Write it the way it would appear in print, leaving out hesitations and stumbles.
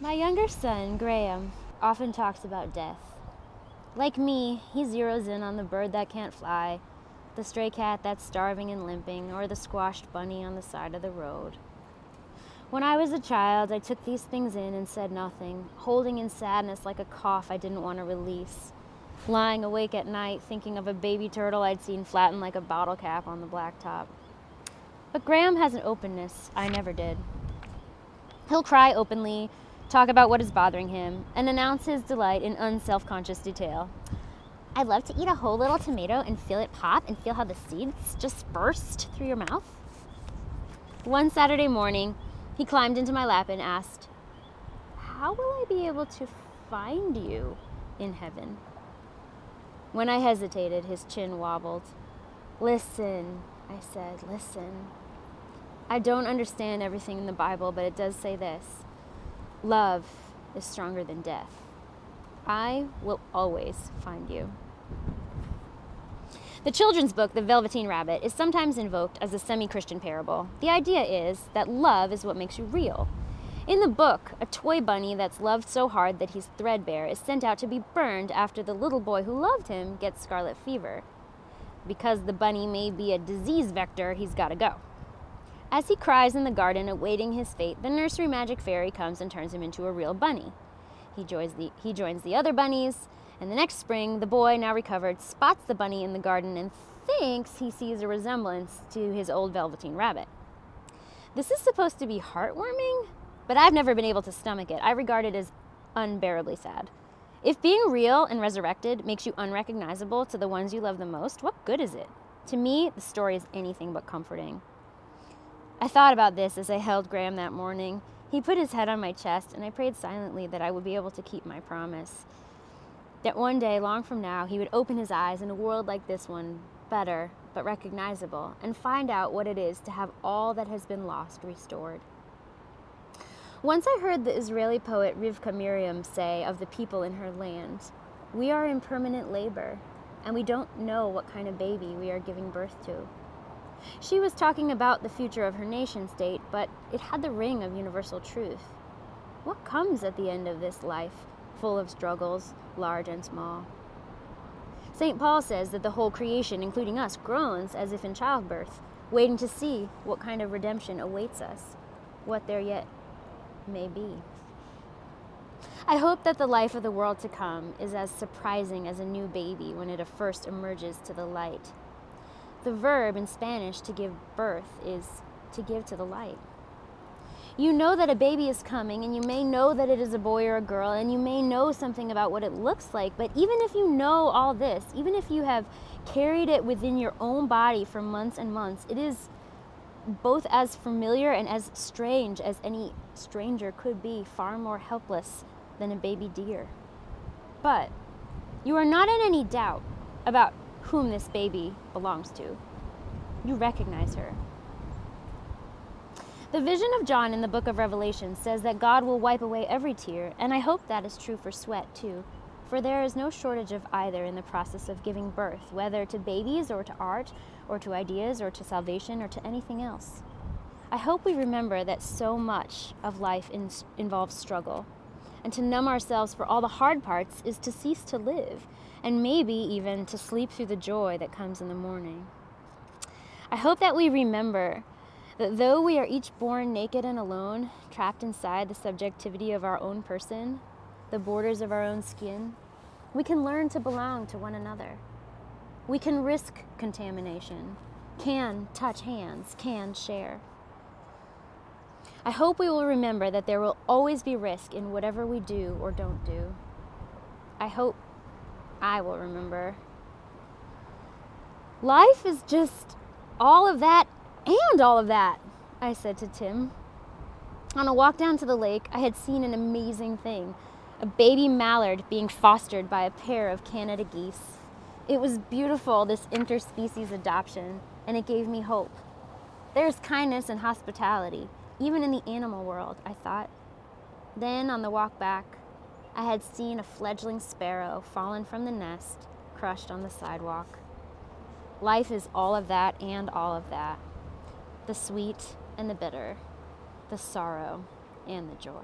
My younger son, Graham, often talks about death. Like me, he zeroes in on the bird that can't fly, the stray cat that's starving and limping, or the squashed bunny on the side of the road. When I was a child, I took these things in and said nothing, holding in sadness like a cough I didn't want to release, lying awake at night thinking of a baby turtle I'd seen flattened like a bottle cap on the blacktop. But Graham has an openness I never did. He'll cry openly, talk about what is bothering him, and announce his delight in unself-conscious detail. I'd love to eat a whole little tomato and feel it pop and feel how the seeds just burst through your mouth. One Saturday morning, he climbed into my lap and asked, "How will I be able to find you in heaven?" When I hesitated, his chin wobbled. "Listen," I said, "listen. I don't understand everything in the Bible, but it does say this. Love is stronger than death. I will always find you." The children's book, The Velveteen Rabbit, is sometimes invoked as a semi-Christian parable. The idea is that love is what makes you real. In the book, a toy bunny that's loved so hard that he's threadbare is sent out to be burned after the little boy who loved him gets scarlet fever. Because the bunny may be a disease vector, he's got to go. As he cries in the garden awaiting his fate, the nursery magic fairy comes and turns him into a real bunny. He joins the other bunnies, and the next spring, the boy, now recovered, spots the bunny in the garden and thinks he sees a resemblance to his old Velveteen Rabbit. This is supposed to be heartwarming, but I've never been able to stomach it. I regard it as unbearably sad. If being real and resurrected makes you unrecognizable to the ones you love the most, what good is it? To me, the story is anything but comforting. I thought about this as I held Graham that morning. He put his head on my chest, and I prayed silently that I would be able to keep my promise. That one day, long from now, he would open his eyes in a world like this one, better but recognizable, and find out what it is to have all that has been lost restored. Once I heard the Israeli poet Rivka Miriam say of the people in her land, "We are in permanent labor, and we don't know what kind of baby we are giving birth to." She was talking about the future of her nation state, but it had the ring of universal truth. What comes at the end of this life, full of struggles, large and small? St. Paul says that the whole creation, including us, groans as if in childbirth, waiting to see what kind of redemption awaits us, what there yet may be. I hope that the life of the world to come is as surprising as a new baby when it first emerges to the light. The verb in Spanish to give birth is to give to the light. You know that a baby is coming, and you may know that it is a boy or a girl, and you may know something about what it looks like, but even if you know all this, even if you have carried it within your own body for months and months, it is both as familiar and as strange as any stranger could be, far more helpless than a baby deer. But you are not in any doubt about whom this baby belongs to. You recognize her. The vision of John in the book of Revelation says that God will wipe away every tear, and I hope that is true for sweat too, for there is no shortage of either in the process of giving birth, whether to babies or to art or to ideas or to salvation or to anything else. I hope we remember that so much of life involves struggle, and to numb ourselves for all the hard parts is to cease to live, and maybe even to sleep through the joy that comes in the morning. I hope that we remember that though we are each born naked and alone, trapped inside the subjectivity of our own person, the borders of our own skin, we can learn to belong to one another. We can risk contamination, can touch hands, can share. I hope we will remember that there will always be risk in whatever we do or don't do. I hope I will remember. Life is just all of that and all of that, I said to Tim. On a walk down to the lake, I had seen an amazing thing, a baby mallard being fostered by a pair of Canada geese. It was beautiful, this interspecies adoption, and it gave me hope. There's kindness and hospitality, even in the animal world, I thought. Then, on the walk back, I had seen a fledgling sparrow fallen from the nest, crushed on the sidewalk. Life is all of that and all of that. The sweet and the bitter, the sorrow and the joy.